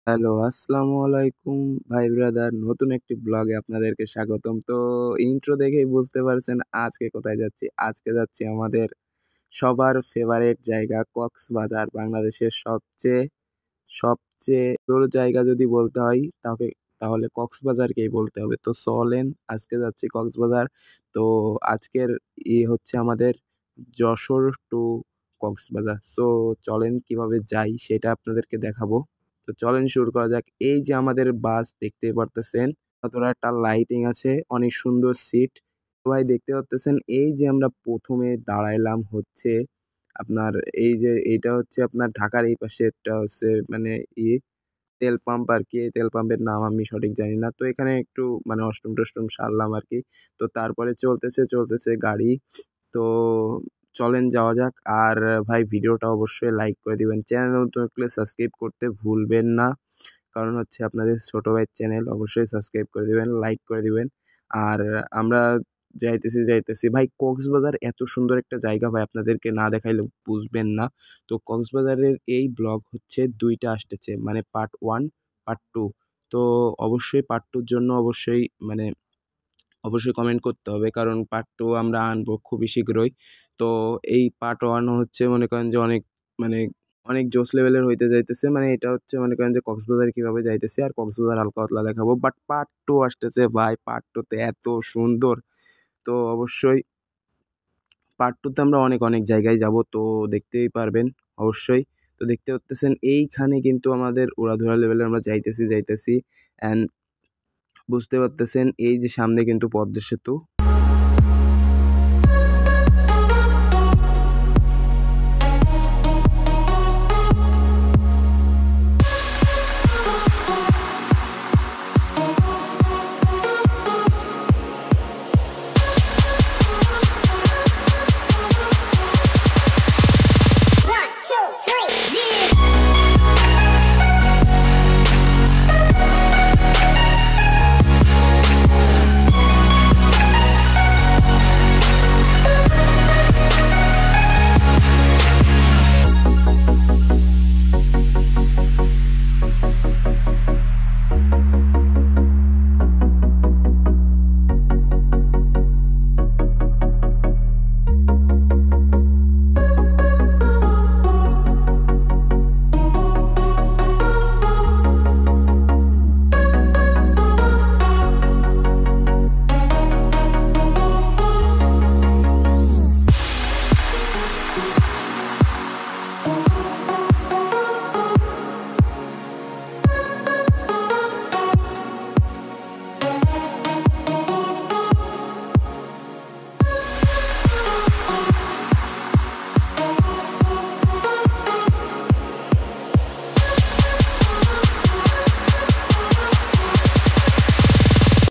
Hello, আসসালামু আলাইকুম ভাই ব্রাদার। নতুন একটি ব্লগে আপনাদেরকে স্বাগতম। তো ইন্ট্রো দেখেই বুঝতে পারছেন আজকে কোথায় যাচ্ছি। আজকে যাচ্ছি আমাদের সবার ফেভারিট জায়গা কক্সবাজার। বাংলাদেশের সবচেয়ে সুন্দর জায়গা যদি বলতে হয় তাহলে কক্সবাজারকেই বলতে হবে। তো চলেন আজকে যাচ্ছি কক্সবাজার। তো আজকের হচ্ছে আমাদের যশোর টু কক্সবাজার। সো চলেন কিভাবে যাই সেটা আপনাদেরকে দেখাবো। তো চলেন শুরু করা যাক। এই যে আমাদের বাস দেখতেই পারতেছেন, কতটা একটা লাইটিং আছে, অনেক সুন্দর সিট। তো ভাই দেখতে পারতেছেন এই যে আমরা প্রথমে দাঁড়াইলাম হচ্ছে আপনার এই যে এইটা হচ্ছে আপনার ঢাকার এই পাশেরটা হচ্ছে মানে তেল পাম্প আরকি। এই তেল পাম্পের নাম আমি সঠিক জানি না। তো এখানে একটু মানে অষ্টম-টষ্টম সারলাম আরকি। তো তারপরে চলতেছে গাড়ি। তো চলেন যাওয়া যাক। আর ভাই ভিডিওটা অবশ্যই লাইক করে দিবেন। চ্যানেলে নতুন হলে সাবস্ক্রাইব করতে ভুলবেন না। কারণ হচ্ছে আপনাদের ছোট ভাইয়ের চ্যানেল, অবশ্যই সাবস্ক্রাইব করে দিবেন, লাইক করে দিবেন। আর আমরা যাইতেছি। ভাই কক্সবাজার এত সুন্দর একটা জায়গা ভাই, আপনাদেরকে না দেখাইলে বুঝবেন না। তো কক্সবাজারের এই ব্লগ হচ্ছে ২ টা আসতেছে, মানে পার্ট 1, পার্ট 2। তো অবশ্যই পার্ট 2 র জন্য অবশ্যই কমেন্ট করতে হবে, কারণ পার্ট 2 আমরা আনবো খুবই শীঘ্রই। তো এই পার্ট 1 হচ্ছে মনে করেন যে মানে অনেক জোশ লেভেলের হইতে যাইতেছে। মানে এটা হচ্ছে মনে করেন যে কক্সবাজারে কিভাবে যাইতেছি আর কক্সবাজার হালকা পাতলা দেখাবো। বাট পার্ট 2 আসতেছে ভাই, পার্ট 2 তে এত সুন্দর। তো অবশ্যই পার্ট 2 তে আমরা অনেক জায়গায় যাবো। তো দেখতেই পারবেন অবশ্যই। তো দেখতে পারতেছেন এইখানে কিন্তু আমাদের উড়াধুরা লেভেলে আমরা যাইতেছি অ্যান্ড বুঝতে পারতেছেন এই যে সামনে কিন্তু পদ্মা সেতু।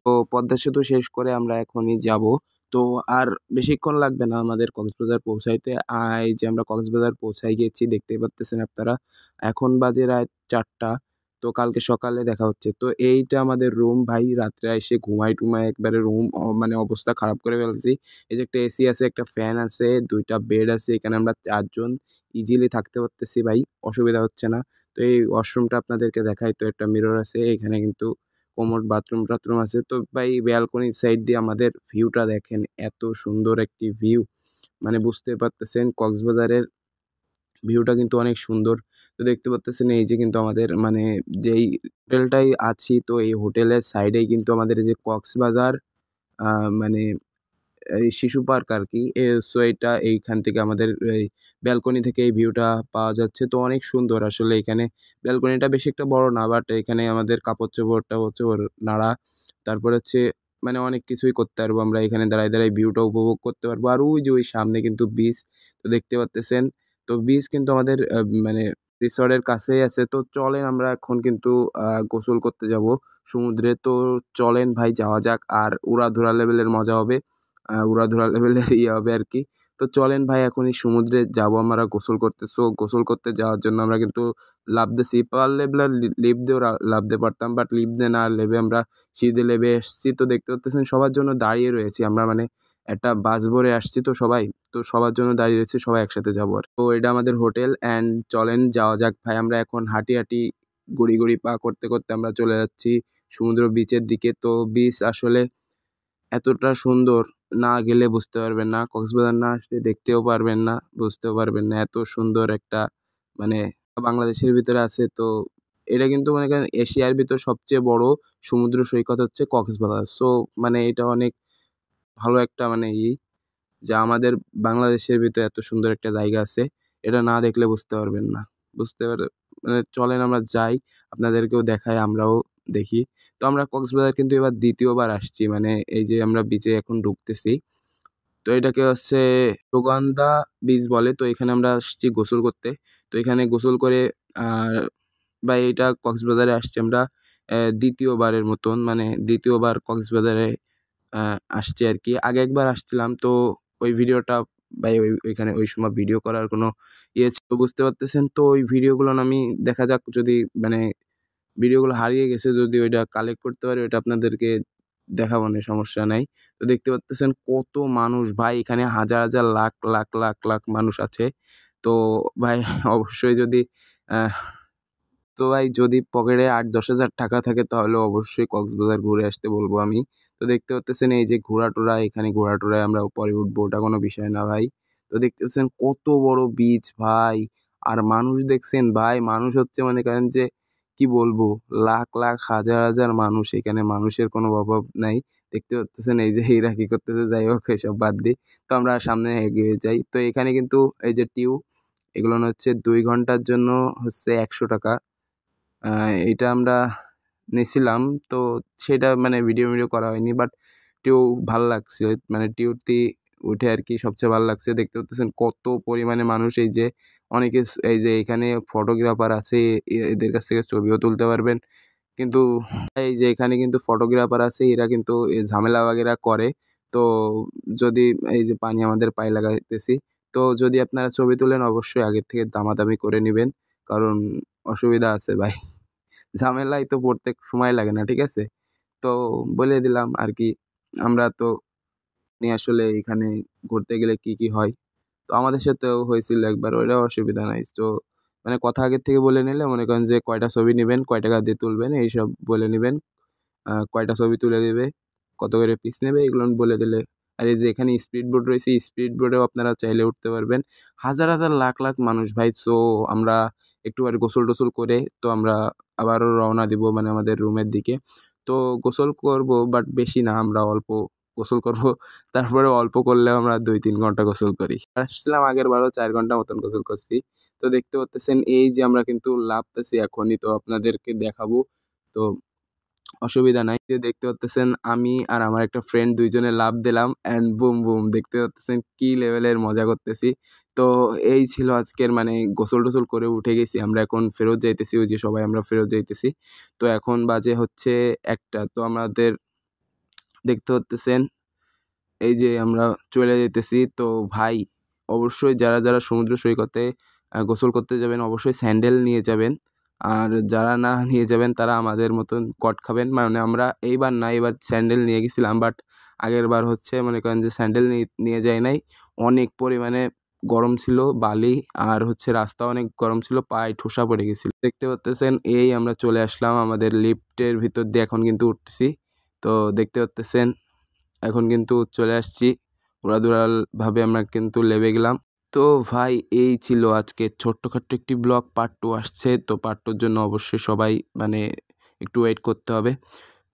তো পদ্মা সেতু শেষ করে আমরা এখনই যাবো। তো আর বেশিক্ষণ লাগবে না আমাদের কক্সবাজার পৌঁছাইতে। এই যে আমরা কক্সবাজার পৌঁছায় গেছি, দেখতেই পারতেছেন আপনারা। এখন বাজে রাত ৪টা। তো কালকে সকালে দেখা হচ্ছে। তো এইটা আমাদের রুম ভাই, রাত্রে এসে ঘুমায়-টুমায় একবারে রুম মানে অবস্থা খারাপ করে ফেলছি। এই যে একটা এসি আছে, একটা ফ্যান আছে, ২ টা বেড আছে। এখানে আমরা ৪ জন ইজিলি থাকতে পারতেছি ভাই, অসুবিধা হচ্ছে না। তো এই ওয়াশরুমটা আপনাদেরকে দেখাই। তো একটা মিরর আছে এখানে, কিন্তু কোমোড, বাথরুম-টাথরুম আছে। তো ভাই ব্যালকনির সাইড দিয়ে আমাদের ভিউটা দেখেন, এত সুন্দর একটি ভিউ। মানে বুঝতে পারতেছেন কক্সবাজারের ভিউটা কিন্তু অনেক সুন্দর। তো দেখতে পারতেছেন এই যে কিন্তু আমাদের মানে যেই হোটেলটায় আছি, তো এই হোটেলের সাইডেই কিন্তু আমাদের এই যে কক্সবাজার আ মানে এই শিশু পার্ক আরকি। সো এইখান থেকে আমাদের এই ব্যালকনি থেকে এই ভিউটা পাওয়া যাচ্ছে। তো অনেক সুন্দর আসলে এখানে। ব্যালকনিটা বেশি একটা বড় না, বাট এখানে আমাদের কাপড়-চোপড় নাড়া। তারপরে হচ্ছে মানে অনেক কিছুই করতে পারবো আমরা এখানে দাঁড়ায় ভিউটা উপভোগ করতে পারবো। আর ওই যে ওই সামনে কিন্তু বিচ। তো দেখতে পারতেছেন। তো বিচ কিন্তু আমাদের মানে রিসর্টের কাছেই আছে। তো চলেন আমরা এখন কিন্তু গোসল করতে যাবো সমুদ্রে। তো চলেন ভাই যাওয়া যাক। আর উড়াধুরা লেভেলের মজা হবে। উড়াধুরা লেভেলের হবে আরকি। তো চলেন ভাই এখনই সমুদ্রে যাবো আমরা গোসল করতে। সো গোসল করতে যাওয়ার জন্য আমরা কিন্তু লাফ দিছি। পারলে লিপ দিয়েও লাফ দিতে পারতাম। বাট লিপ দিয়ে না লেবে আমরা সিধে লেবে এসছি। তো দেখতে পারতেছেন সবার জন্য দাঁড়িয়ে রয়েছি। আমরা মানে একটা বাস ভরে আসছি তো সবাই। তো সবার জন্য দাঁড়িয়ে রয়েছি, সবাই একসাথে যাবো আর। তো এটা আমাদের হোটেল অ্যান্ড চলেন যাওয়া যাক ভাই। আমরা এখন হাঁটি গড়ি গড়ি পা করতে করতে আমরা চলে যাচ্ছি সমুদ্র বিচের দিকে। তো বিচ আসলে এতটা সুন্দর, না গেলে বুঝতে পারবেন না, কক্সবাজার না আসলে দেখতেও পারবেন না, বুঝতেও পারবেন না। এত সুন্দর একটা মানে বাংলাদেশের ভিতরে আছে। তো এটা কিন্তু মনে করেন এশিয়ার ভিতর সবচেয়ে বড় সমুদ্র সৈকত হচ্ছে কক্সবাজার। সো মানে এটা অনেক ভালো একটা মানে যে আমাদের বাংলাদেশের ভিতরে এত সুন্দর একটা জায়গা আছে, এটা না দেখলে বুঝতে পারবেন না। বুঝতে পার মানে চলেন আমরা যাই, আপনাদেরকেও দেখাই, আমরাও দেখি। তো আমরা কক্সবাজার কিন্তু এবার ২য় বার আসছি। মানে এই যে আমরা বিচে এখন ঢুকতেছি। তো এটাকে হচ্ছে সুগন্ধা বিচ বলে। তো এখানে আমরা আসছি গোসল করতে। তো এখানে গোসল করে আর বা এটা কক্সবাজারে আসছি আমরা ২য় বারের মতন, মানে ২য় বার কক্সবাজারে আসছি আরকি। আগে একবার আসছিলাম, তো ওই ভিডিওটা ভাই ওইখানে ওই সময় ভিডিও করার কোনো ছিল, বুঝতে পারতেছেন। তো ওই ভিডিওগুলো আমি দেখা যাক যদি মানে ভিডিওগুলো হারিয়ে গেছে, যদি ওইটা কালেক্ট করতে পারি ওইটা আপনাদেরকে দেখাবো, সমস্যা নাই। তো দেখতে পারতেছেন কত মানুষ ভাই, এখানে হাজার হাজার লাখ লাখ লাখ লাখ মানুষ আছে। তো ভাই অবশ্যই যদি আহ তো ভাই যদি পকেটে ৮-১০ হাজার টাকা থাকে তাহলে অবশ্যই কক্সবাজার ঘুরে আসতে বলবো আমি। তো দেখতে পারতেছেন এই যে ঘোড়াটোড়া, এখানে ঘোড়াটোড়ায় আমরা উপরে উঠবো, ওটা কোনো বিষয় না ভাই। তো দেখতে পাচ্ছেন কত বড় বিচ ভাই, আর মানুষ দেখছেন ভাই, মানুষ হচ্ছে মনে করেন যে কি বলবো, লাখ লাখ হাজার হাজার মানুষ, এখানে মানুষের কোনো অভাব নাই। দেখতে পারতেছেন এই যে এরা কি করতেছে, যাই হোক এসব বাদ দিই। তো আমরা সামনে এগিয়ে যাই। তো এখানে কিন্তু এই যে এগুলো হচ্ছে ২ ঘন্টার জন্য হচ্ছে ১০০ টাকা। এইটা আমরা নিছিলাম। তো সেটা মানে ভিডিও করা হয়নি। বাট ভাল লাগছে। মানে উঠে আরকি সবচেয়ে ভাল লাগছে। দেখতে পারতেছেন কত পরিমাণে মানুষ, এই যে অনেকে এই যে এখানে ফটোগ্রাফার আছে, এদের কাছ থেকে ছবিও তুলতে পারবেন। কিন্তু এই যে এখানে কিন্তু ফটোগ্রাফার আছে, এরা কিন্তু ঝামেলা বাগেরা করে। তো যদি এই যে পানি আমাদের পায়ে লাগাইতেছি। তো যদি আপনারা ছবি তোলেন অবশ্যই আগের থেকে দামাদামি করে নিবেন। কারণ অসুবিধা আছে ভাই। ঝামেলায় তো পড়তে সময় লাগে না, ঠিক আছে? তো বলে দিলাম আরকি। আমরা তো আসলে এখানে ঘুরতে গেলে কি হয়। তো আমাদের সাথেও হয়েছিল একবার, ওইটাও অসুবিধা নাই। তো মানে কথা আগের থেকে বলে নিলে মনে করেন যে কয়টা ছবি নিবেন, কয় টাকা দিয়ে তুলবেন এইসব বলে নিবেন। কয়টা ছবি তুলে দিবে, কত করে পিস নেবে এগুলো বলে দিলে। আর এই যে এখানে স্পিড বোট রয়েছে, স্পিড বোটেও আপনারা চাইলে উঠতে পারবেন। হাজার হাজার লাখ লাখ মানুষ ভাই। সো আমরা একটু আর গোসল-টোসল করে তো আমরা আবারও রওনা দিব মানে আমাদের রুমের দিকে। তো গোসল করব বাট বেশি না, আমরা অল্প গোসল করব। তারপরে অল্প করলেও আমরা ২-৩ ঘন্টা গোসল করি। আসছিলাম আগেরবারও ৪ ঘন্টা মতন গোসল করছি। তো দেখতে পারতেছেন এই যে আমরা কিন্তু নামতেছি এখনই, তো আপনাদেরকে দেখাবো। তো অসুবিধা নাই। যে দেখতে পারতেছেন আমি আর আমার একটা ফ্রেন্ড ২ জনে লাফ দিলাম অ্যান্ড বুম, বুম দেখতে পারতেছেন কি লেভেলের মজা করতেছি। তো এই ছিল আজকের মানে গোসল-টোসল করে উঠে গেছি। আমরা এখন ফেরত যাইতেছি, ওই যে সবাই আমরা ফেরত যাইতেছি। তো এখন বাজে হচ্ছে ১টা। তো আমাদের দেখতে পারতেছেন এই যে আমরা চলে যাইতেছি। তো ভাই অবশ্যই যারা সমুদ্র সৈকতে গোসল করতে যাবেন অবশ্যই স্যান্ডেল নিয়ে যাবেন। আর যারা না নিয়ে যাবেন তারা আমাদের মতন কট খাবেন। মানে আমরা এইবার না, এবার স্যান্ডেল নিয়ে গেছিলাম। বাট আগেরবার হচ্ছে মনে করেন যে স্যান্ডেল নিয়ে যাই নাই। অনেক পরিমাণে গরম ছিল বালি, আর হচ্ছে রাস্তা অনেক গরম ছিল, পায়ে ঠোসা পড়ে গেছিল। দেখতে পারতেছেন এই আমরা চলে আসলাম আমাদের লিফটের ভিতর দিয়ে, এখন কিন্তু উঠতেছি। তো দেখতে পারতেছেন এখন কিন্তু চলে আসছি। উড়াদুড়ালভাবে আমরা কিন্তু নেমে গেলাম। তো ভাই এই ছিল আজকে ছোট্টখাট্ট একটি ব্লগ। পার্ট 2 আসছে। তো পার্ট 2 র জন্য অবশ্যই সবাই মানে একটু ওয়েট করতে হবে।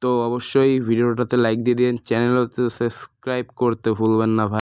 তো অবশ্যই ভিডিওটাতে লাইক দিয়ে দিয়েন। চ্যানেলটাতে সাবস্ক্রাইব করতে ভুলবেন না ভাই।